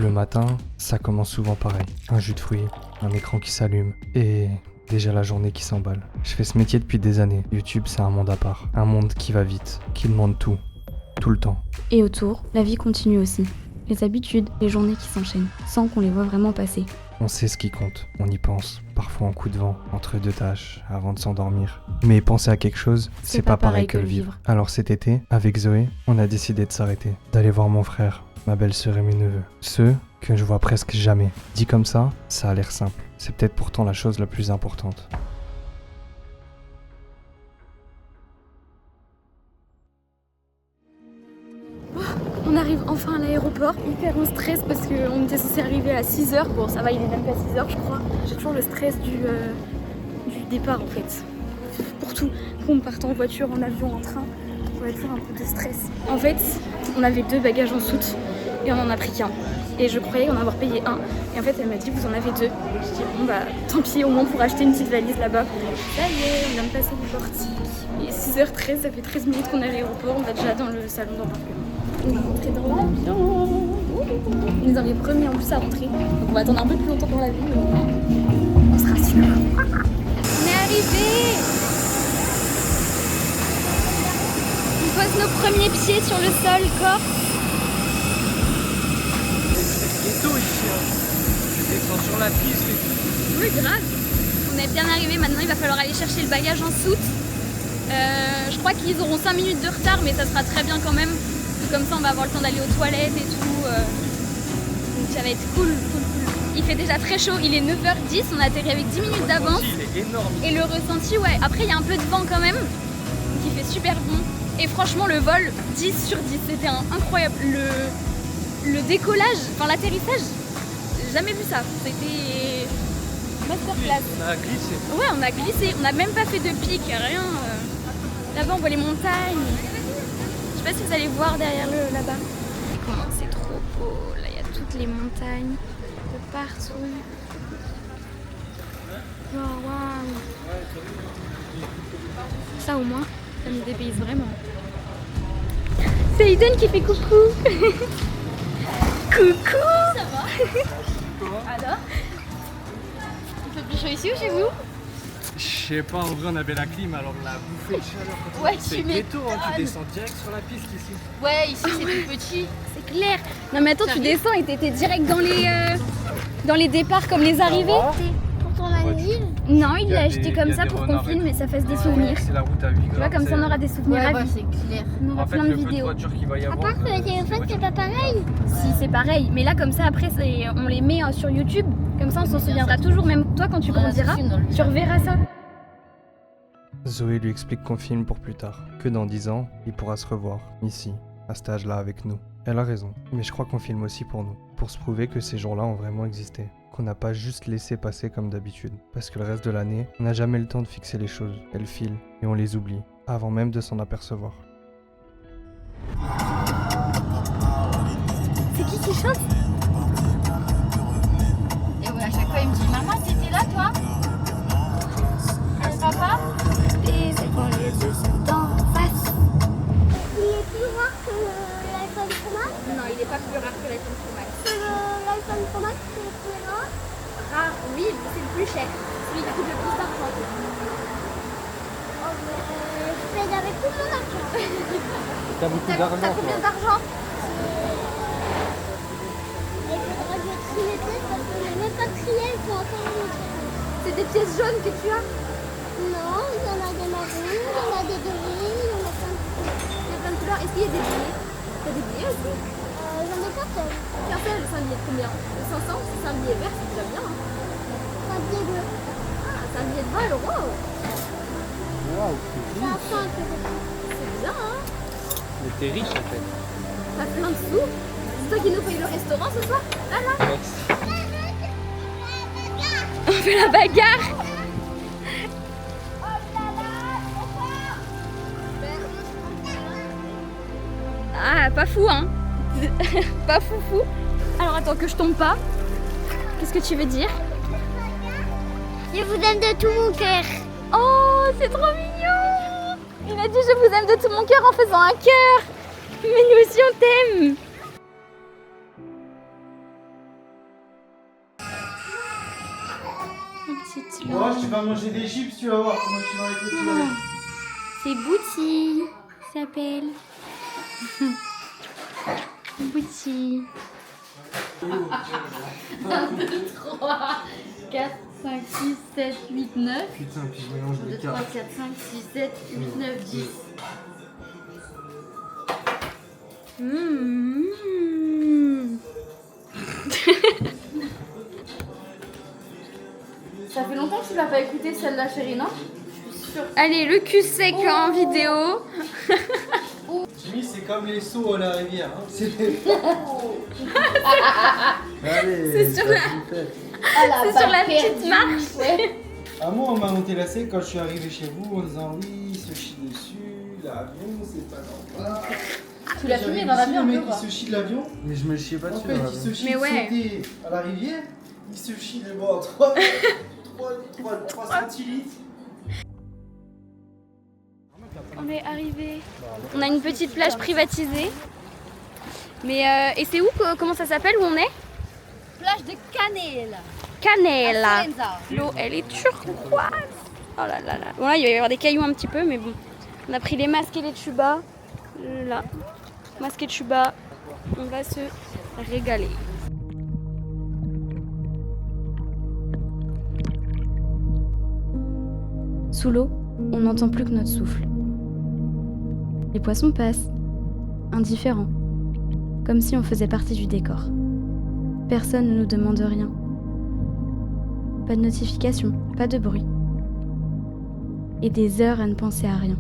Le matin, ça commence souvent pareil. Un jus de fruits, un écran qui s'allume et déjà la journée qui s'emballe. Je fais ce métier depuis des années. YouTube, c'est un monde à part. Un monde qui va vite, qui demande tout le temps. Et autour, la vie continue aussi. Les habitudes, les journées qui s'enchaînent, sans qu'on les voit vraiment passer. On sait ce qui compte, on y pense, parfois en coup de vent, entre deux tâches, avant de s'endormir. Mais penser à quelque chose, c'est pas pareil que le vivre. Alors cet été, avec Zoé, on a décidé de s'arrêter, d'aller voir mon frère, ma belle-sœur et mes neveux. Ceux que je vois presque jamais. Dit comme ça a l'air simple. C'est peut-être pourtant la chose la plus importante. On arrive enfin à l'aéroport, hyper en stress parce qu'on était censé arriver à 6h. Bon, ça va, il est même pas 6h, je crois. J'ai toujours le stress du départ en fait. Pour tout. On part en voiture, en avion, en train. On a toujours un peu de stress. En fait, on avait 2 bagages en soute et on en a pris qu'un. Et je croyais en avoir payé un. Et en fait, elle m'a dit, vous en avez 2. Je dis, bon bah, tant pis, au moins pour acheter une petite valise là-bas. Ça y est, on vient de passer le portique. Il est 6h13, ça fait 13 minutes qu'on est à l'aéroport. On va déjà dans le salon d'embarquement. On est rentré dans l'avion. Ils nous avaient promis en plus à rentrer. Donc on va attendre un peu plus longtemps dans l'avion. On se rassure. On est arrivés. On pose nos premiers pieds sur le sol corse. C'est ghetto ici, hein. Tu descends sur la piste et tout. Oui, grave. On est bien arrivés. Maintenant, il va falloir aller chercher le bagage en soute. Je crois qu'ils auront 5 minutes de retard, mais ça sera très bien quand même. Comme ça, on va avoir le temps d'aller aux toilettes et tout. Donc ça va être cool. Il fait déjà très chaud. Il est 9h10. On a atterri avec 10 minutes d'avance. Il est énorme. Et le ressenti, ouais. Après, il y a un peu de vent quand même. Donc il fait super bon. Et franchement, le vol, 10 sur 10. C'était incroyable. Le décollage, enfin l'atterrissage, j'ai jamais vu ça. C'était masterclass. On a glissé. Ouais, on a glissé. On n'a même pas fait de pic, rien. Là-bas, on voit les montagnes. Je sais pas si vous allez voir derrière là-bas. Comment c'est trop beau. Là, il y a toutes les montagnes de partout. Oh, waouh. Ça, au moins, ça nous dépayse vraiment. C'est Eden qui fait coucou. Coucou. Ça va? Alors? Il fait plus chaud ici ou chez vous? Je sais pas, en vrai on avait la clim alors la bouffée de chaleur quand Ouais, c'est tu ghetto, hein, tu m'étonnes. descends direct sur la piste ici. Ouais, ici c'est tout petit, c'est clair. Non mais attends, tu descends et t'étais direct dans les départs comme les arrivées. Pour ton anniv? Non, il Il y a l'a acheté des- comme il y a ça des pour qu'on renards et filme tout. et ça fasse des souvenirs. C'est la route à 8 Tu vois, grammes. comme ça on aura des souvenirs à vie. c'est clair. On aura En fait, plein de le peu de vidéos. voitures qu'il va y À avoir. part que le téléphone, c'est pas pareil. Si, c'est pareil. Mais là, comme ça, après, on les met sur YouTube. Comme ça, on s'en souviendra toujours. Même toi, quand tu grandiras, tu reverras ça. Zoé lui explique qu'on filme pour plus tard, que dans 10 ans, il pourra se revoir, ici, à cet âge-là avec nous. Elle a raison, mais je crois qu'on filme aussi pour nous, pour se prouver que ces jours-là ont vraiment existé, qu'on n'a pas juste laissé passer comme d'habitude, parce que le reste de l'année, on n'a jamais le temps de fixer les choses, elles filent, et on les oublie, avant même de s'en apercevoir. C'est qui chante? Et ouais, à chaque fois, il me dit maman, t'étais là, toi? Papa? Et c'est quand les deux sont en face. Il est plus rare que l'iPhone Pro Max. Non, il est pas plus rare que l'iPhone Pro Max. L'iPhone Pro Max, c'est le plus rare. Rare, oui, mais c'est le plus cher. Celui qui coûte le plus d'argent. Oh, mais je paye avec tout mon argent. T'as beaucoup T'as d'argent combien toi. d'argent? Et il faudra que je trie les pièces parce que je n'ai même pas trié, il faut encore les trier. C'est des pièces jaunes que tu as? Non, il y en a des marrons, il y en a des dorés, il y en a plein de Il y a plein de couleurs. Est-ce qu'il y a des billets? T'as des billets aussi? J'en ai qu'un seul. Qu'un seul, c'est un billet de combien? De 500? Si c'est un billet vert, c'est déjà bien. Hein. C'est un billet bleu. Ah, c'est un billet de 20 euros. Waouh, C'est un 5 que j'ai pris. C'est bien, hein? mais t'es riche en fait. T'as plein de sous. C'est toi qui nous paye le restaurant ce soir? Ah là? Merci. On fait la bagarre. Ah, pas fou, hein? Pas fou. Alors attends que je tombe pas. Qu'est-ce que tu veux dire? Je vous aime de tout mon cœur. Oh, c'est trop mignon! Il a dit je vous aime de tout mon cœur en faisant un cœur. Mais nous aussi on t'aime. petite Moi, langue. tu vas manger des chips, tu vas voir comment tu vas arrêter de pleurer. C'est Bouti, il s'appelle. Bouti. 1, 2, 3, 4, 5, 6, 7, 8, 9. Putain, puis je mélange 1, 2, les 3, cartes. 4, 5, 6, 7, 8, 9, 10. Ça fait longtemps que tu l'as pas écouté celle-là, chérie, non? Je suis sûre. Allez, le cul sec en vidéo. Jimmy, c'est comme les sauts à la rivière. Hein. C'est Allez, sur la- C'est sur la petite marche. Ouais. Ah, moi, on m'a monté la selle quand je suis arrivé chez vous en disant oui, il se chie dessus, l'avion, c'est pas normal. Tu l'as filmé dans l'avion, Le mec, ou pas? il se chie de l'avion. Mais je me chiais pas dessus. En fait, il se chie Mais de ouais. sauter à la rivière, il se chie de boire 3 centilitres. On est arrivé. On a une petite plage privatisée. Mais et c'est où comment ça s'appelle où on est? Plage de Cannelle. Cannelle. Faenza. L'eau elle est turquoise. Oh là là là. Bon là il va y avoir des cailloux un petit peu mais bon. On a pris les masques et les tubas. Là. Masque et tuba. On va se régaler. Sous l'eau, on n'entend plus que notre souffle. Les poissons passent, indifférents, comme si on faisait partie du décor. Personne ne nous demande rien. Pas de notification, pas de bruit. Et des heures à ne penser à rien.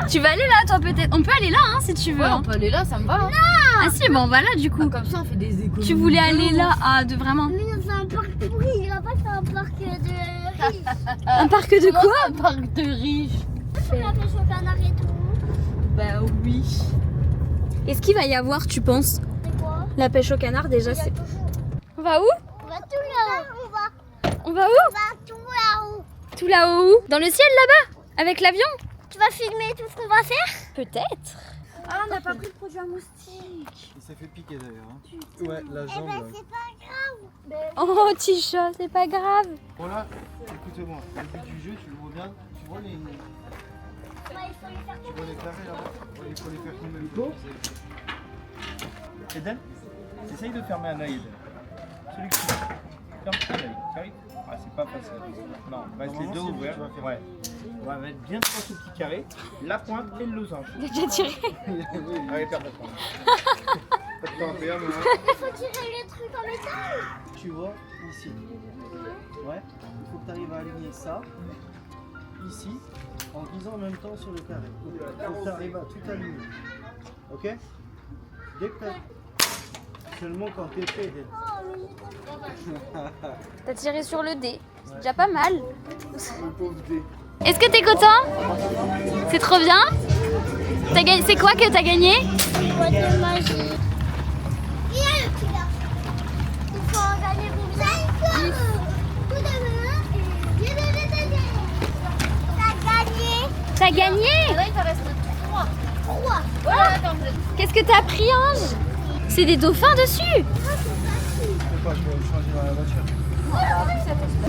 Tu vas aller là, toi peut-être. On peut aller là, hein, si tu veux. Ouais, on peut aller là, ça me va. Hein. Ah si, bon, on va là du coup. Comme ça, on fait des économies. Tu voulais aller là, ah, de vraiment. Mais c'est un parc pourri, il va pas faire un parc de riches. Un parc de quoi? Un parc de riches. On a pêche au canard et tout. Bah oui. Est-ce qu'il va y avoir, tu penses? C'est quoi? La pêche au canard déjà, Il y a c'est. toujours. On va où? On va tout là-haut. On va où? On va tout là-haut. Tout là-haut où? Dans le ciel là-bas? Avec l'avion? Tu vas filmer tout ce qu'on va faire? Peut-être. Ah, on n'a pas pris le produit à moustique. Il s'est fait piquer d'ailleurs. Hein. Ouais, la Eh jambe. ben là. c'est pas grave. Oh, petit chat, c'est pas grave. Voilà, écoute-moi, le but du jeu, tu le vois bien, tu vois les, Ouais, il faut les faire tu vois les carrés là-bas. Ouais, il faut les faire tomber le dos. Eden, essaye de fermer un œil, Eden. Celui que tu ferme un œil, carré. Ah, c'est pas facile. Non, va les Normalement, deux c'est lui ouverts. qui va faire. Ouais. On va mettre bien droit ce petit carré, la pointe et le losange. T'as déjà tiré? Allez, perds pas de temps. Pas de temps à perdre, hein. Il faut tirer les trucs en métal. Tu vois, ici. Ouais, il faut que tu arrives à aligner ça, ici, en visant en même temps sur le carré. Il faut que tu arrives à tout aligner. Ok? Dès que t'as- Seulement quand t'es fait, Eden. T'as tiré sur le dé. C'est déjà pas mal. Le pauvre dé. Est-ce que t'es content? C'est trop bien? C'est quoi que t'as gagné? Boîte de magie. Il y a le petit là. Il faut en gagner combien? 5 Tout de même. T'as gagné. T'as gagné? Là, il t'en reste 3. 3. Voilà, attends, Qu'est-ce que t'as pris, Ange? C'est des dauphins dessus. Je sais pas, je vais changer dans la voiture.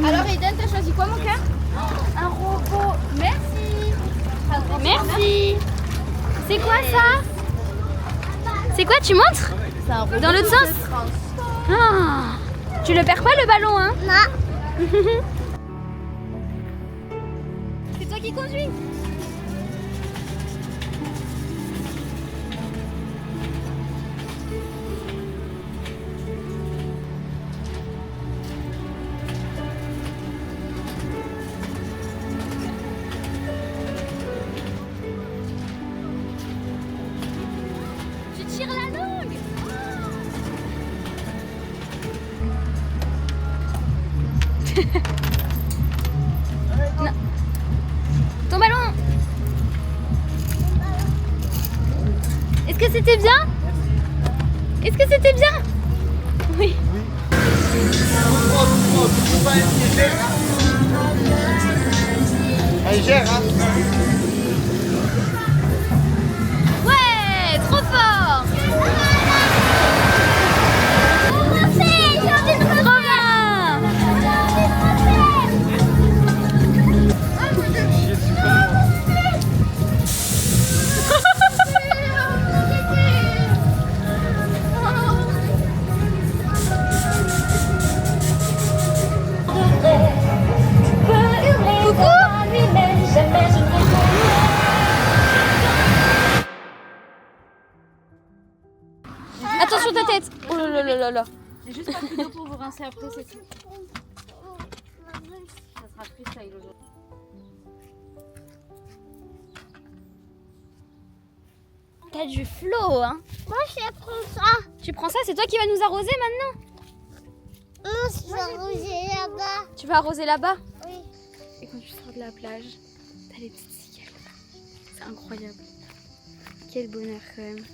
Alors, Eden, t'as choisi quoi, mon cœur? Un robot. Merci. Merci. C'est quoi ça? C'est quoi, tu montres? C'est un robot Dans l'autre sens? de trans. Ah. Tu le perds pas le ballon, hein? Non. C'est toi qui conduis. Tu tires la langue. Non. Ton ballon. c'était bien? Est-ce que c'était bien? Oui. Allez, gère, hein. Ouais, trop fort. Trop bien. Attention ta tête. Oh là là là là là. J'ai juste pas pris d'eau pour vous rincer après, c'est tout. Ça sera freestyle aujourd'hui. T'as du flow, hein. Moi, je prends ça. Tu prends ça, c'est toi qui vas nous arroser maintenant? Je vais arroser là-bas. Tu vas arroser là-bas? Oui. Et quand tu sors de la plage, t'as les petites cigales. C'est incroyable. Quel bonheur quand même.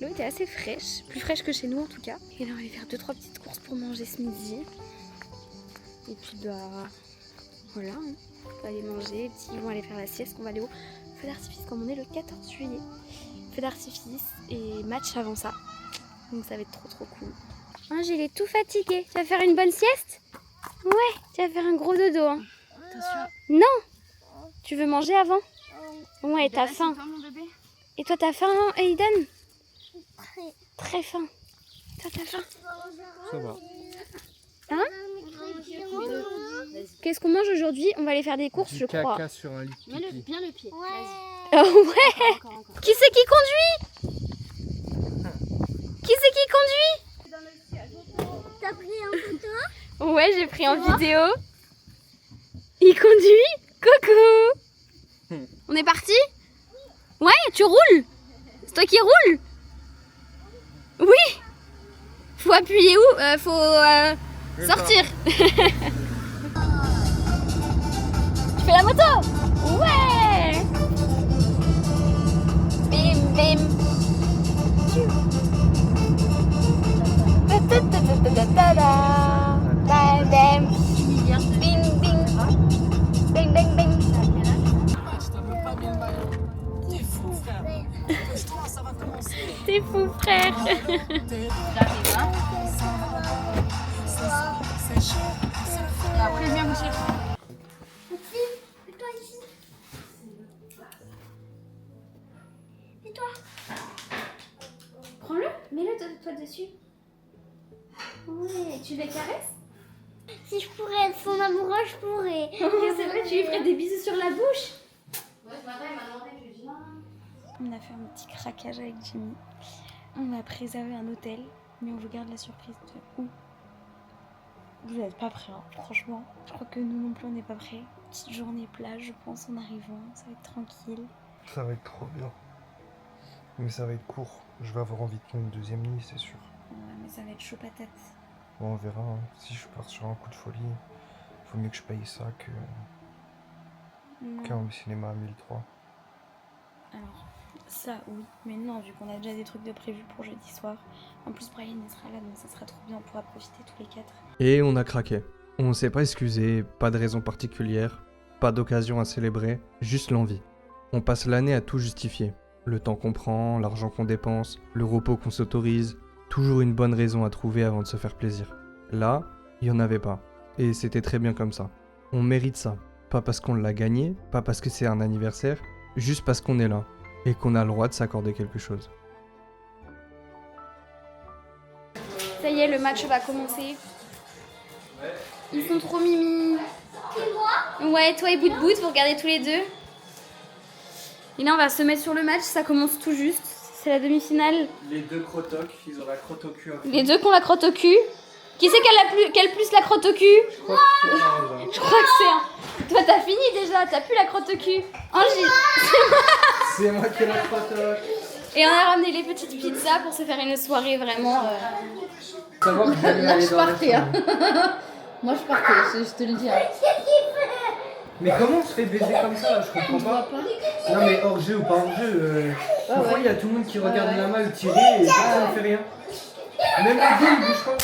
L'eau était assez fraîche, plus fraîche que chez nous en tout cas. Et là on va aller faire 2-3 petites courses pour manger ce midi. Et puis bah voilà, hein. On va aller manger, les petits vont aller faire la sieste, on va aller au feu d'artifice comme on est le 14 juillet. Feu d'artifice et match avant ça. Donc ça va être trop cool. Angèle est tout fatigué. Tu vas faire une bonne sieste? Ouais, tu vas faire un gros dodo. Hein. Attention. Non. Tu veux manger avant? Ouais, t'as faim. Mon bébé. Et toi, t'as faim, Aiden? Très. Très faim. Toi, t'as faim? Ça va. Hein? Qu'est-ce qu'on mange aujourd'hui? On va aller faire des courses, je crois. Caca sur un lit. Mets bien le pied. Ouais. Oh ouais. Encore. Qui c'est qui conduit? Qui c'est qui conduit? T'as pris un photo? Ouais, j'ai pris en vidéo. Il conduit? Coucou. On est parti? Ouais, tu roules? C'est toi qui roules? Oui. Faut appuyer où? Faut sortir. Tu fais la moto? Ouais. Bim bim. Bam bam. Bing bing. Bing bing bing. T'es fou frère. J'arrive, hein. Et après, viens vous chercher. Et toi ici. Et toi? Prends-le, mets-le toi dessus. Ouais, tu les caresses? Si je pourrais être son amoureux, je pourrais. C'est vrai, tu lui ferais des bisous sur la bouche. Ouais, ce matin, il m'a demandé, je lui ai dit non. On a fait un petit craquage avec Jimmy. On a préservé un hôtel, mais on vous garde la surprise de où. Vous n'êtes pas prêts, hein, franchement. Je crois que nous non plus on n'est pas prêts. Petite journée plage, je pense, en arrivant. Ça va être tranquille. Ça va être trop bien. Mais ça va être court. Je vais avoir envie de prendre une deuxième nuit, c'est sûr. Ouais, mais ça va être chaud patate. Bon, on verra. Hein. Si je pars sur un coup de folie, il faut mieux que je paye ça Non. qu'un cinéma à 1003. Alors, ça oui, mais non, vu qu'on a déjà des trucs de prévus pour jeudi soir. En plus, Brian il sera là, donc ça sera trop bien, on pourra profiter tous les 4. Et on a craqué. On s'est pas excusé, pas de raison particulière, pas d'occasion à célébrer, juste l'envie. On passe l'année à tout justifier. Le temps qu'on prend, l'argent qu'on dépense, le repos qu'on s'autorise, toujours une bonne raison à trouver avant de se faire plaisir. Là, il y en avait pas. Et c'était très bien comme ça. On mérite ça. Pas parce qu'on l'a gagné, pas parce que c'est un anniversaire, juste parce qu'on est là. Et qu'on a le droit de s'accorder quelque chose. Ça y est, le match va commencer. Ils sont trop mimi. Et moi? Ouais, toi et Bout Bout, vous regardez tous les deux. Et là, on va se mettre sur le match, ça commence tout juste. C'est la demi-finale. Les deux crotocs, ils ont la crotte au cul. Les deux qui ont la crotte au cul. Qui c'est qui a le plus la crotte au cul? Je crois que c'est un. Toi, t'as fini déjà, t'as plus la crotte au cul. Angile. C'est moi qui ai la crotoc. Et on a ramené les petites pizzas pour se faire une soirée vraiment. Savoir que j'allais aller dans la chambre. Moi, je partais, je te le dis. Hein. Mais comment on se fait baiser comme ça là? Je comprends pas. Non mais hors jeu ou pas hors jeu, pourquoi il y a tout le monde qui regarde la malle tirer et personne ne fait rien? Même le gars il bouge pas.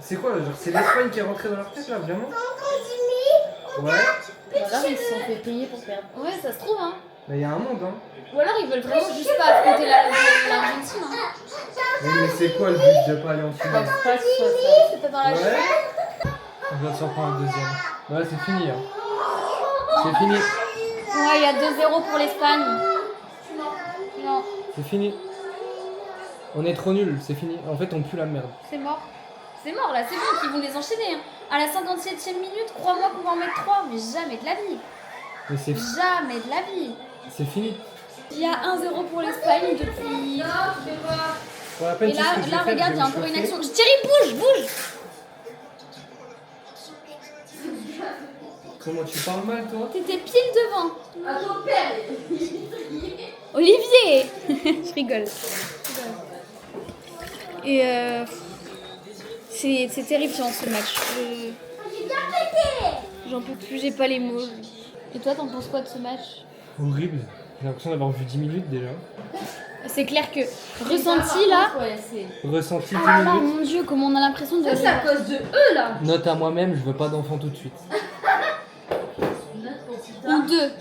C'est quoi là? Genre c'est l'Espagne qui est rentrée dans leur tête là, vraiment? Ouais. Alors ils se sont fait payer pour perdre. Ouais, ça se trouve, hein. Mais il y a un monde, hein. Ou alors ils veulent vraiment juste pas affronter l'Argentine, hein. Oui, mais c'est quoi le but de pas aller en finale? C'est pas dans la Ouais. chute. On doit s'en prendre un deuxième. Ouais, c'est fini, hein. C'est fini. Ouais, il y a 2-0 pour l'Espagne. Non, C'est fini. On est trop nuls, c'est fini. En fait, on pue la merde. c'est mort. C'est mort là, c'est bon qu'ils vont les enchaîner. Hein. À la 57e minute, crois-moi qu'on va en mettre 3, mais jamais de la vie. Mais c'est Jamais de la vie. fini. Il y a 1-0 pour l'Espagne depuis. Pour la peine, Et tu sais là, ce que je vais faire, regarde, je il y a vais me encore une chauffer. action. Thierry, bouge. Comment tu parles mal, toi? T'étais pile devant. À ton père. Olivier. Je rigole. Et c'est terrifiant ce match. J'en peux plus, j'ai pas les mots. Et toi, t'en penses quoi de ce match? Horrible. J'ai l'impression d'avoir vu 10 minutes déjà. C'est clair que ressenti là. Ressenti 10 Ah là, minutes. mon dieu, comment on a l'impression de. C'est à cause de eux là. Note à moi-même, je veux pas d'enfant tout de suite. Ou 2.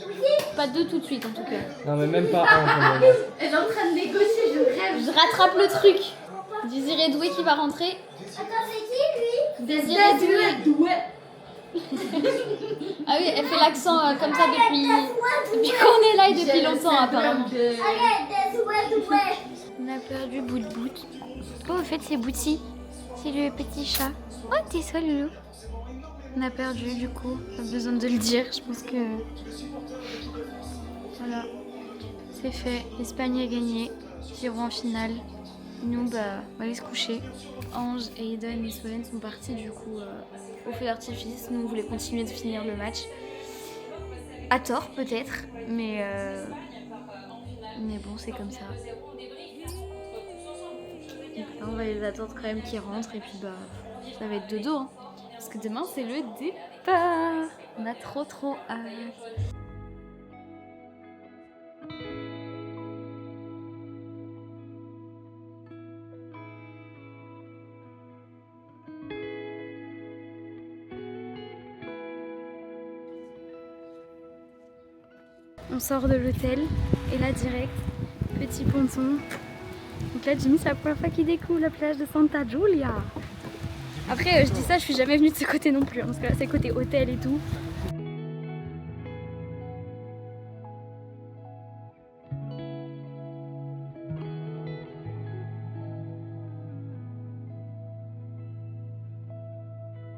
Pas 2 tout de suite en tout cas. Non, mais même pas un pour le moment. Elle est en train de négocier, je rêve. Je rattrape le truc. Désiré Doué qui va rentrer. Attends, c'est qui lui? Désiré Doué. Ah oui, elle fait l'accent comme ça depuis qu'on est là et depuis longtemps apparemment. On a perdu Bout de Bout. Oh, en fait, c'est Bouti. C'est le petit chat. Oh, t'es ça, Loulou. On a perdu, du coup. Pas besoin de le dire. Je pense que. Voilà. C'est fait. L'Espagne a gagné. Ils iront en finale. Nous, bah, on va aller se coucher. Ange, Aiden et Solène sont partis, du coup, au feu d'artifice. Nous, on voulait continuer de finir le match. À tort, peut-être. Mais bon, c'est comme ça. Donc là, on va les attendre quand même qu'ils rentrent et puis bah ça va être dodo hein. Parce que demain c'est le départ. On a trop hâte. On sort de l'hôtel et là direct, petit ponton. Donc là Jimmy c'est la première fois qu'il découvre la plage de Santa Giulia. Après je dis ça, je suis jamais venue de ce côté non plus, hein, parce que là c'est côté hôtel et tout.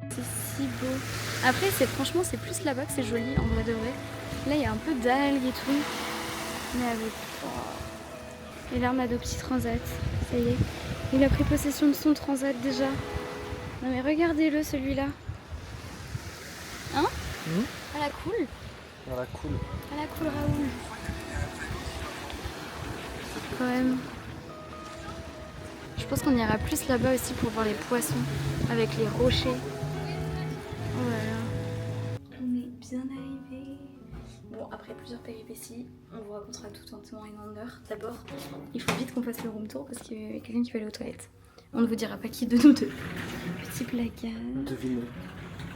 C'est si beau. Après franchement c'est plus là-bas que c'est joli en vrai de vrai. Là il y a un peu d'algues et tout. Mais avec... Et là on a nos petits transats, ça y est. Il a pris possession de son transat déjà. Non mais regardez-le celui-là. Hein À la cool. À la cool. À la cool Raoul. Quand même. Je pense qu'on ira plus là-bas aussi pour voir les poissons avec les rochers. Oh là là. On est bien arrivés. Bon, après plusieurs péripéties, on vous racontera tout en temps et en heure. D'abord, il faut vite qu'on fasse le room tour parce qu'il y a quelqu'un qui va aller aux toilettes. On ne vous dira pas qui de nous deux. Petit placard. Devinez.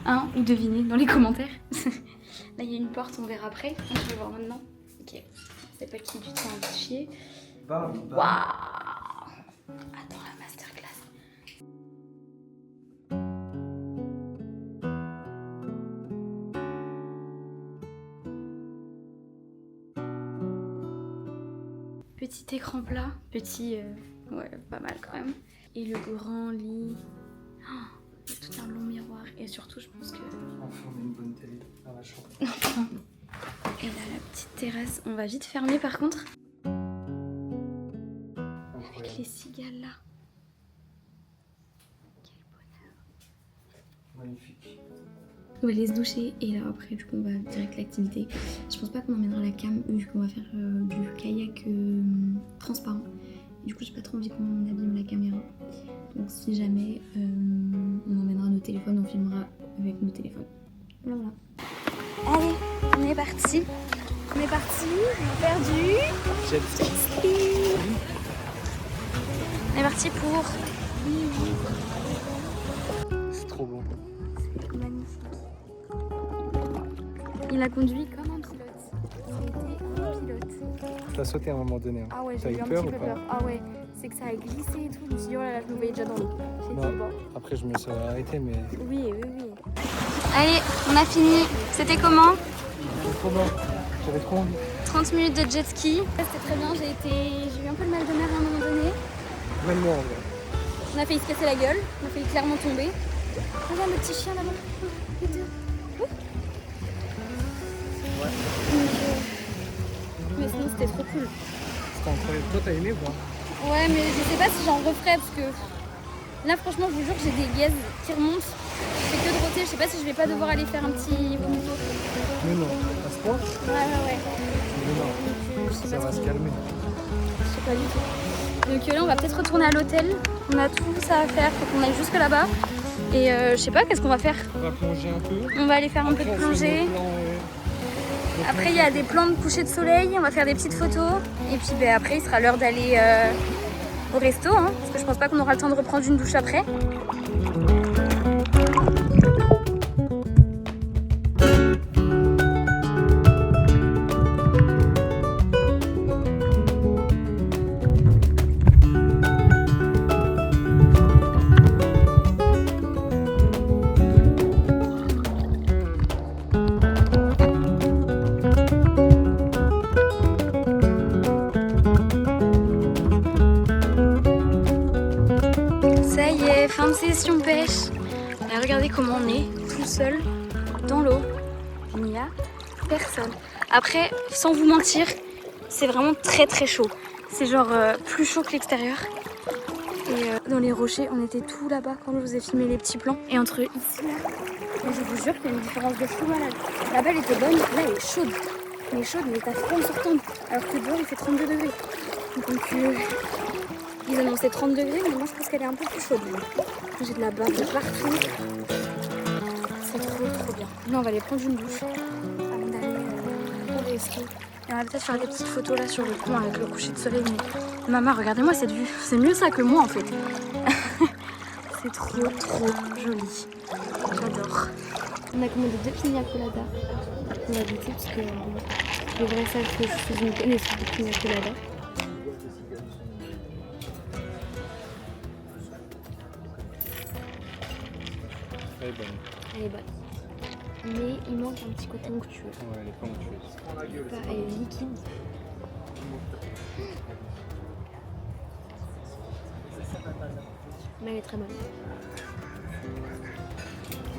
Hein, ou devinez dans les commentaires. Là, il y a une porte, on verra après. Je vais voir maintenant. Ok. C'est pas qui du temps à chier. Bam, bam. Waouh. Attends la masterclass. Petit écran plat, petit, ouais, pas mal quand même. Et le grand lit. Oh, il y a tout un long miroir. Et surtout, je pense que. Enfin, on a une bonne télé dans la chambre. Et là, la petite terrasse. On va vite fermer par contre. Avec les cigales là. Quel bonheur. Magnifique. On va aller se doucher et là après du coup on va direct l'activité. Je pense pas qu'on emmènera la cam vu qu'on va faire du kayak transparent. Et du coup j'ai pas trop envie qu'on abîme la caméra. Donc si jamais on emmènera nos nos téléphones, on filmera avec nos téléphones. Voilà. Allez, on est parti. On a faire du jet ski. On est parti pour... C'est trop bon. C'est magnifique. Il a conduit comme un pilote. C'était un pilote. T'as sauté à un moment donné. Hein. Ah ouais, T'as j'ai eu un peur petit ou peu pas? peur. Ah ouais, c'est que ça a glissé et tout. Je me suis dit, oh là là, je me voyais déjà dans l'eau. J'ai dit, Non. bon. Après, je me serais arrêté, mais. Oui. Allez, on a fini. C'était comment? C'est trop bon. J'avais trop envie. 30 minutes de jet ski. C'était très bien, j'ai eu un peu le mal de mer à un moment donné. Même moi, en vrai. On a failli se casser la gueule, on a failli clairement tomber. Regarde le petit chien là-bas. Les deux. Mais sinon c'était trop cool. C'était incroyable. Toi, t'as aimé ou pas? Ouais, mais je sais pas si j'en referais parce que là, franchement, je vous jure que j'ai des gaz qui remontent. Je fais que de roter, je sais pas si je vais pas devoir aller faire un petit vomito. Mais non. À ce point? Ouais. Mais non. Donc, je sais Ça pas va trop. se calmer. Je sais pas du tout. Donc là, on va peut-être retourner à l'hôtel. On a tout ça à faire, faut qu'on aille jusque là-bas. Et je sais pas, qu'est-ce qu'on va faire? On va plonger un peu. On va aller faire un peu de plongée. Après, il y a des plans de coucher de soleil. On va faire des petites photos. Et puis après, il sera l'heure d'aller au resto. Hein, parce que je pense pas qu'on aura le temps de reprendre une douche après. Ça y est, fin de session pêche. Mais regardez comment on est, tout seul, dans l'eau. Il n'y a personne. Après, sans vous mentir, c'est vraiment très très chaud. C'est genre plus chaud que l'extérieur. Et dans les rochers, on était tout là-bas quand je vous ai filmé les petits plans. Et entre ici là, mais je vous jure qu'il y a une différence de fou malade. Là-bas elle était bonne, là elle est chaude. Elle est chaude, mais t'as froid en sortant. Alors que dehors il fait 32 degrés. Donc ils annonçaient 30 degrés, mais moi je pense qu'elle est un peu plus chaude. J'ai de la bave de partout. C'est trop bien. Là on va aller prendre une douche avant d'aller au resto. Et on va peut-être faire des petites photos là sur le pont avec le coucher de soleil. Mais maman, regardez-moi cette vue. C'est mieux ça que moi en fait. C'est trop joli. J'adore. On a commandé 2 pina colada. On va goûter parce que le vrai ça que je suis une connaisseuse de pina colada. Elle est bonne. Elle est bonne. Mais il manque un petit côté onctueux. Ouais, elle est pas onctueuse. Elle est liquide. Mais elle est très bonne.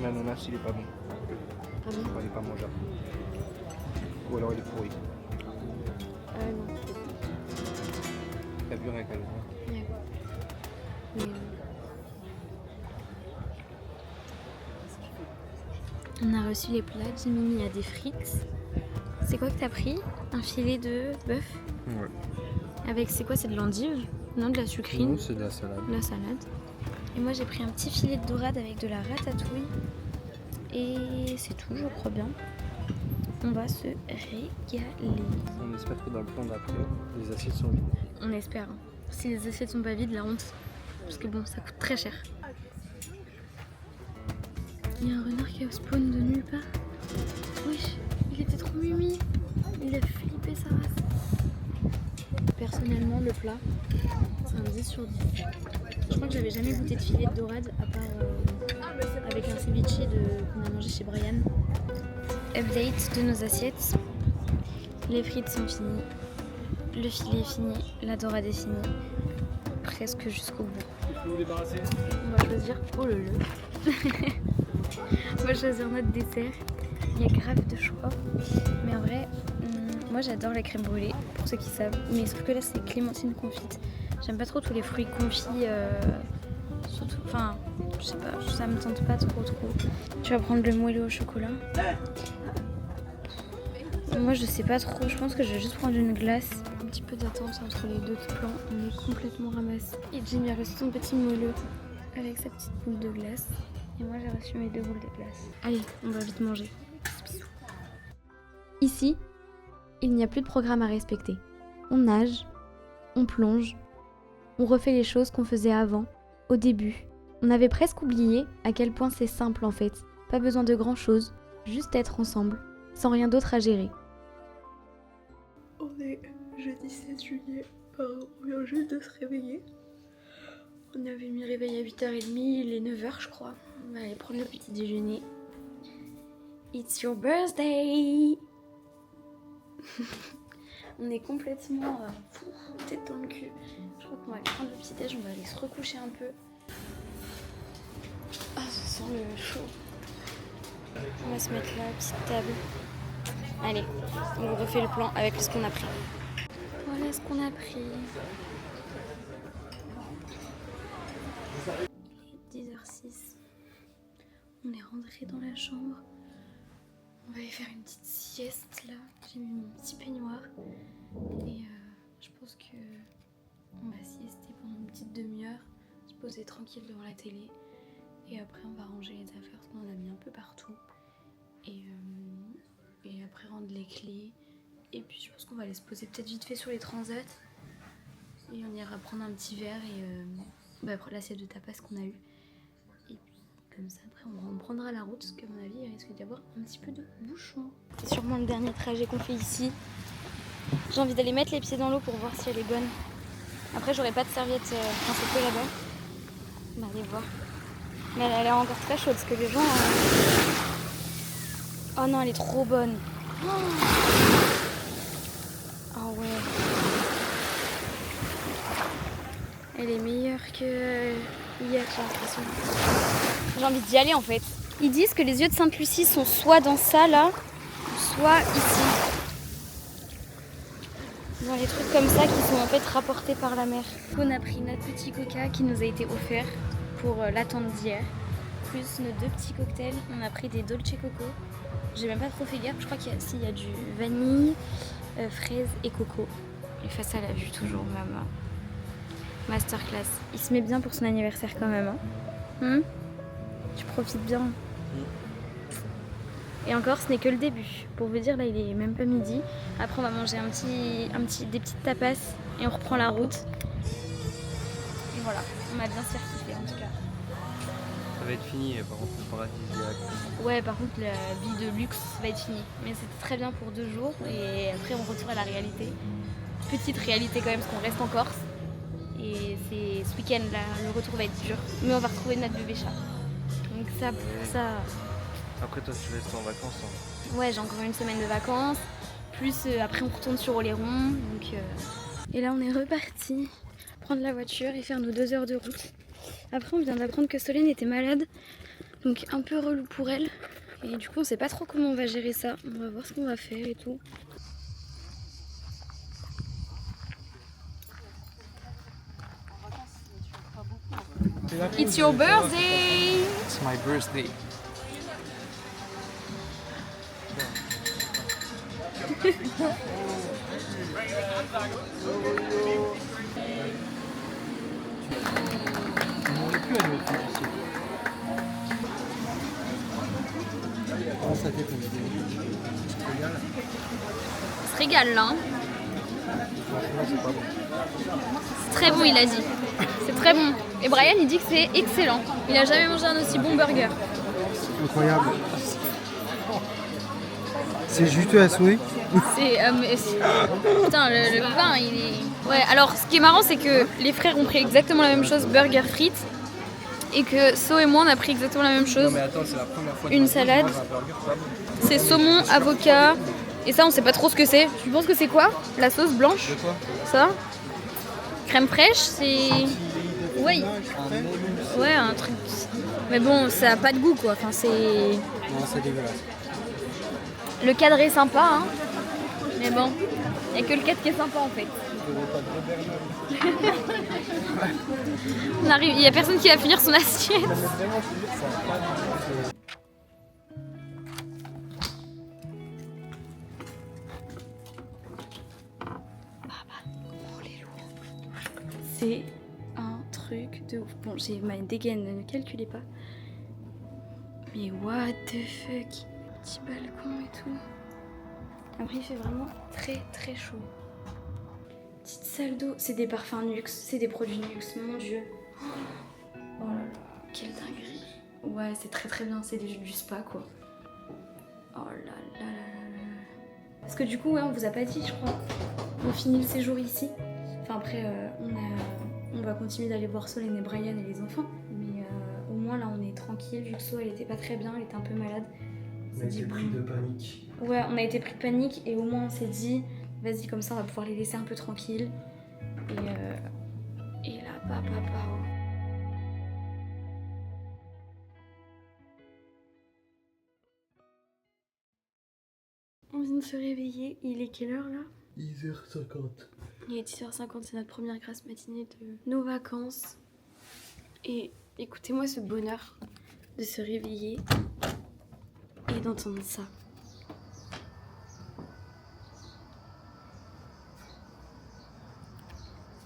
L'ananas, il est pas bon. Ah bon? Il est pas mangeable. Ou alors il est pourri. Ah non. T'as vu rien qu'à le Ouais. Mais, on a reçu les plats. Jimmy a des frites. C'est quoi que t'as pris? Un filet de bœuf? Ouais. Avec, c'est quoi? C'est de l'endive? Non, de la sucrine? Non, c'est de la salade. De la salade. Et moi j'ai pris un petit filet de dorade avec de la ratatouille. Et c'est tout, je crois bien. On va se régaler. On espère que dans le plan d'après, les assiettes sont vides. On espère. Si les assiettes sont pas vides, la honte. Parce que bon, ça coûte très cher. Il y a un renard qui a spawn de nulle part. Wesh, il était trop mimi. Il a flippé sa race. Personnellement, le plat, c'est un 10 sur 10. Je crois que j'avais jamais goûté de filet de dorade à part avec un ceviche qu'on a mangé chez Brian. Update de nos assiettes. Les frites sont finies. Le filet est fini. La dorade est finie. Presque jusqu'au bout. Je peux vous débarrasser? On va choisir. Oh le On va choisir notre dessert. Il y a grave de choix. Mais en vrai, moi j'adore la crème brûlée, pour ceux qui savent. Mais sauf que là c'est clémentine confite. J'aime pas trop tous les fruits confits. Surtout, enfin, je sais pas, ça me tente pas trop. Tu vas prendre le moelleux au chocolat. Moi je sais pas trop, je pense que je vais juste prendre une glace. Un petit peu d'attente entre les deux plans, on est complètement ramassé. Et Jimmy a reçu son petit moelleux avec sa petite boule de glace. Et moi j'ai reçu mes 2 boules de glace. Allez, on va vite manger. Bisous. Ici, il n'y a plus de programme à respecter. On nage, on plonge, on refait les choses qu'on faisait avant, au début. On avait presque oublié à quel point c'est simple en fait. Pas besoin de grand chose, juste être ensemble, sans rien d'autre à gérer. On est jeudi 16 juillet, on vient juste de se réveiller. On avait mis le réveil à 8h30, il est 9h je crois. On va aller prendre le petit déjeuner. It's your birthday! On est complètement tête dans le cul. Je crois qu'on va aller prendre le petit déj, on va aller se recoucher un peu. Ah, ça sent le chaud. On va se mettre là, petite table. Allez, on refait le plan avec ce qu'on a pris. Voilà ce qu'on a pris. 10h06. On est rentré dans la chambre. On va aller faire une petite sieste là. J'ai mis mon petit peignoir. Et je pense que on va siester pendant une petite demi-heure. Se poser tranquille devant la télé. Et après on va ranger les affaires parce qu'on en a mis un peu partout. Et après rendre les clés. Et puis je pense qu'on va aller se poser peut-être vite fait sur les transats. Et on ira prendre un petit verre et l'assiette de tapas qu'on a eu. Et puis comme ça après on prendra la route parce qu'à mon avis il risque d'y avoir un petit peu de bouchon. C'est sûrement le dernier trajet qu'on fait ici. J'ai envie d'aller mettre les pieds dans l'eau pour voir si elle est bonne. Après j'aurai pas de serviette quand c'est que là-bas. On va aller voir. Mais elle a l'air encore très chaude parce que les gens... Oh non, elle est trop bonne. Oh ouais. Elle est meilleure que hier, j'ai l'impression. J'ai envie d'y aller en fait. Ils disent que les yeux de Sainte-Lucie sont soit dans ça là, soit ici. Dans les trucs comme ça qui sont en fait rapportés par la mer. On a pris notre petit coca qui nous a été offert pour l'attente d'hier. Plus nos 2 petits cocktails. On a pris des Dolce Coco. J'ai même pas trop fait gaffe. Je crois qu'il y a du vanille, fraise et coco. Et face à la vue toujours même. Masterclass. Il se met bien pour son anniversaire quand même. Hein tu profites bien. Et encore, ce n'est que le début. Pour vous dire, là, il est même pas midi. Après, on va manger des petites tapas et on reprend la route. Et voilà, on va bien se faire kiffer en tout cas. Ça va être fini, par contre, le paradisiaque. Ouais, par contre, la vie de luxe va être finie. Mais c'était très bien pour 2 jours et après, on retourne à la réalité. Petite réalité quand même, parce qu'on reste en Corse. Et c'est ce week-end, là, le retour va être dur. Mais on va retrouver notre bébé chat. Donc ça, pour ça... Après, toi, tu restes en vacances. Hein. Ouais, j'ai encore une semaine de vacances. Plus après, on retourne sur Oléron. Donc, Et là, on est reparti prendre la voiture et faire nos 2 heures de route. Après, on vient d'apprendre que Solène était malade. Donc, un peu relou pour elle. Et du coup, on sait pas trop comment on va gérer ça. On va voir ce qu'on va faire et tout. It's your birthday! It's my birthday. Comment ça t'est comme idée? Tu te régales? On se régale là. Hein. Franchement, c'est pas bon. C'est très bon, il a dit. C'est très bon. Et Brian, il dit que c'est excellent. Il a jamais mangé un aussi bon burger. Incroyable. C'est juteux à souhait. Putain, le pain, il est... Ouais, alors ce qui est marrant, c'est que les frères ont pris exactement la même chose, burger frites. Et que So et moi, on a pris exactement la même chose. Non mais attends, c'est la première fois Une salade. C'est saumon, avocat. Et ça, on sait pas trop ce que c'est. Tu penses que c'est quoi? La sauce blanche? De quoi? Ça? Crème fraîche, c'est... Ouais. Ouais, un truc... Mais bon, ça a pas de goût, quoi. Enfin, c'est... Non, c'est dégueulasse. Le cadre est sympa, hein. Mais bon, il n'y a que le cadre qui est sympa, en fait. On arrive, il n'y a personne qui va finir son assiette. C'est un truc de ouf. Bon, j'ai ma dégaine, ne calculez pas. Mais what the fuck. Petit balcon et tout. Après il fait vraiment très très chaud. Petite salle d'eau. C'est des parfums luxe, c'est des produits luxe, mon dieu. Oh là là, quelle dinguerie. Ouais, c'est très très bien, c'est du spa quoi. Oh là là là là. Parce que du coup, ouais, on vous a pas dit, je crois. On finit le séjour ici. Enfin après, on va continuer d'aller voir Solène et Brian et les enfants. Mais au moins là, on est tranquille. Juxo, elle était pas très bien, elle était un peu malade. On a été pris de panique. Ouais, on a été pris de panique et au moins on s'est dit, vas-y, comme ça on va pouvoir les laisser un peu tranquilles. Et là, papa. On vient de se réveiller, il est quelle heure là? 10h50. Il est 10h50, c'est notre première grasse matinée de nos vacances. Et écoutez-moi ce bonheur de se réveiller et d'entendre ça.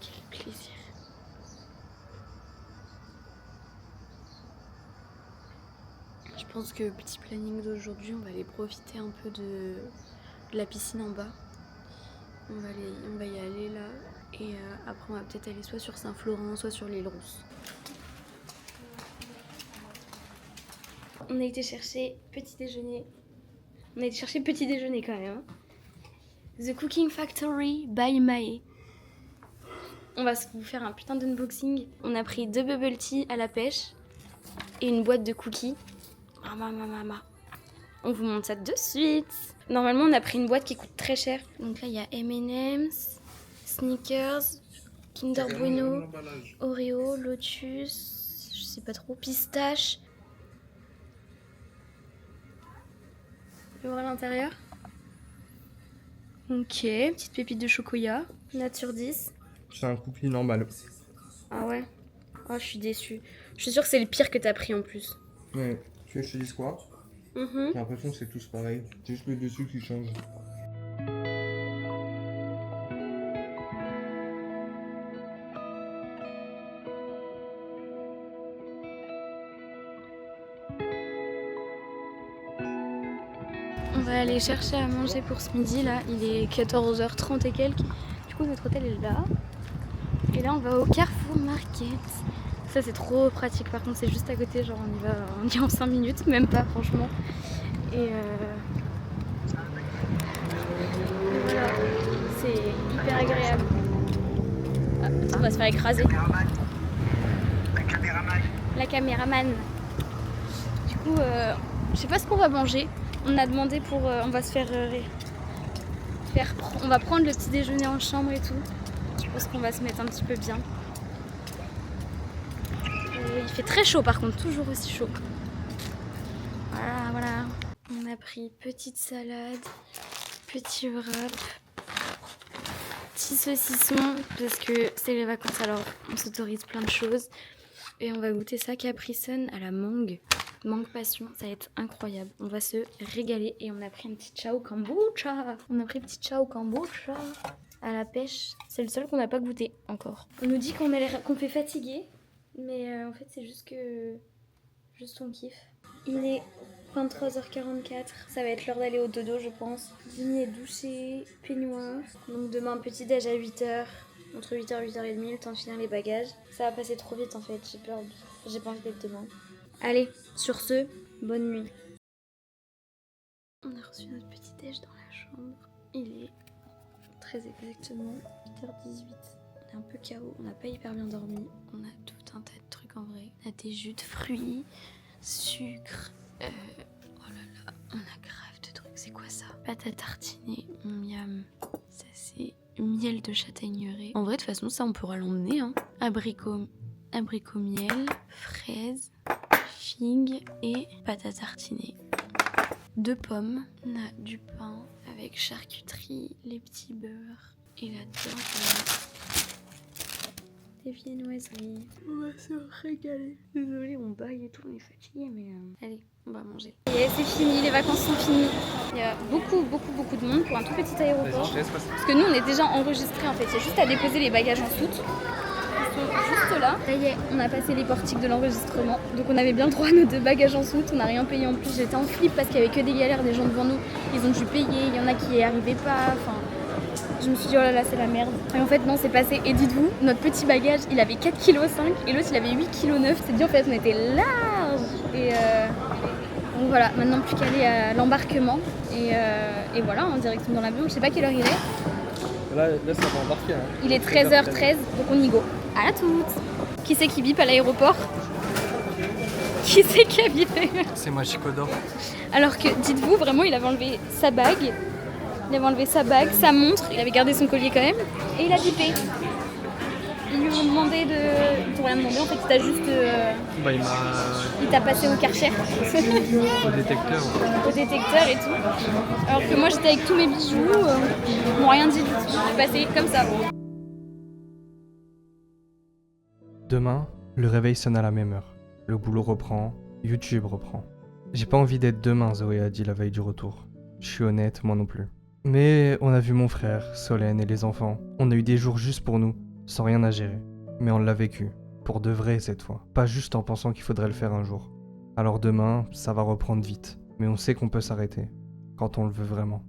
Quel plaisir. Je pense que petit planning d'aujourd'hui, on va aller profiter un peu de la piscine en bas. On va y aller là et après on va peut-être aller soit sur Saint-Florent, soit sur l'île Rousse. On a été chercher petit déjeuner. On a été chercher petit déjeuner quand même. Hein. The Cooking Factory by Mae. On va vous faire un putain d'unboxing. On a pris 2 bubble tea à la pêche et une boîte de cookies. Mama. On vous montre ça de suite. Normalement, on a pris une boîte qui coûte très cher. Donc là, il y a M&M's, Snickers, Kinder Bueno, Oreo, Lotus, je sais pas trop, pistache. Tu vois à l'intérieur. Ok, petite pépite de chocolat, nature 10. C'est un cookie normal. Ah ouais. Oh, je suis déçue. Je suis sûre que c'est le pire que t'as pris en plus. Ouais, tu veux que je te dise quoi? J'ai l'impression que c'est tous pareil. C'est juste le dessus qui change. On va aller chercher à manger pour ce midi là. Il est 14h30 et quelques. Du coup, notre hôtel est là. Et là, on va au Carrefour Market. Ça, c'est trop pratique. Par contre, c'est juste à côté. Genre, on y va en 5 minutes. Même pas, franchement. Et voilà. C'est hyper agréable. Ah, on va se faire écraser. La caméraman. Du coup, je sais pas ce qu'on va manger. On a demandé pour... on va se faire... on va prendre le petit déjeuner en chambre et tout. Je pense qu'on va se mettre un petit peu bien. Il fait très chaud par contre, toujours aussi chaud. Voilà. On a pris petite salade, petit wrap, petit saucisson, parce que c'est les vacances alors on s'autorise plein de choses. Et on va goûter ça Capri Sun à la mangue. Mangue passion, ça va être incroyable. On va se régaler et on a pris un petit chao kombucha. À la pêche. C'est le seul qu'on n'a pas goûté encore. On nous dit qu'on fait fatigué, mais en fait c'est juste on kiffe. Il est 23h44, ça va être l'heure d'aller au dodo je pense. Dîner, doucher, peignoir. Donc demain petit déj à 8h, entre 8h et 8h30, le temps de finir les bagages. Ça va passer trop vite en fait, j'ai pas envie d'être demain. Allez, sur ce, bonne nuit. On a reçu notre petit déj dans la chambre. Il est très exactement 8h18. On est un peu KO, on n'a pas hyper bien dormi. On a tout un tas de trucs en vrai. On a des jus de fruits, sucre. Oh là là, on a grave de trucs. C'est quoi ça? Pâte à tartiner, miam. Ça c'est miel de châtaigneraie. En vrai de toute façon ça on pourra l'emmener. Hein. Abricot miel, fraises, figues et pâte à tartiner. 2 pommes. On a du pain avec charcuterie, les petits beurres. Et là-dedans, des viennoiseries. On va se régaler. Désolée, on baille et tout, on est fatigué, mais allez, on va manger. Et c'est fini, les vacances sont finies. Il y a beaucoup de monde pour un tout petit aéroport. Parce que nous, on est déjà enregistrés en fait. Il y a juste à déposer les bagages en soute. juste là. Ça y est, on a passé les portiques de l'enregistrement. Donc on avait bien le droit à nos 2 bagages en soute, on n'a rien payé en plus. J'étais en flip parce qu'il y avait que des galères, des gens devant nous. Ils ont dû payer, il y en a qui n'y arrivaient pas. Enfin, je me suis dit oh là là, c'est la merde. Et en fait non, c'est passé. Et dites-vous, notre petit bagage, il avait 4,5 kg et l'autre il avait 8,9 kg. C'est dit en fait, on était large. Et donc voilà, maintenant plus qu'à aller à l'embarquement. Et voilà, en direction dans l'avion. Je sais pas quelle heure il est. Là, ça va embarquer. Hein. Il est 13h13, donc on y go. À la toute. Qui c'est qui bip à l'aéroport? Qui c'est qui a bipé? C'est moi, Chicodo. Alors que, dites-vous, vraiment, il avait enlevé sa bague. Il avait enlevé sa bague, sa montre. Il avait gardé son collier quand même. Et il a bipé. Ils lui ont demandé de... Ils t'ont rien demandé, en fait, il t'a juste... Bah, il m'a. Il t'a passé au Karcher. Au détecteur. Au détecteur et tout. Alors que moi, j'étais avec tous mes bijoux. Ils m'ont rien dit du tout. Je suis passée comme ça. Demain, le réveil sonne à la même heure. Le boulot reprend, YouTube reprend. J'ai pas envie d'être demain, Zoé a dit la veille du retour. Je suis honnête, moi non plus. Mais on a vu mon frère, Solène et les enfants. On a eu des jours juste pour nous, sans rien à gérer. Mais on l'a vécu, pour de vrai cette fois. Pas juste en pensant qu'il faudrait le faire un jour. Alors demain, ça va reprendre vite. Mais on sait qu'on peut s'arrêter, quand on le veut vraiment.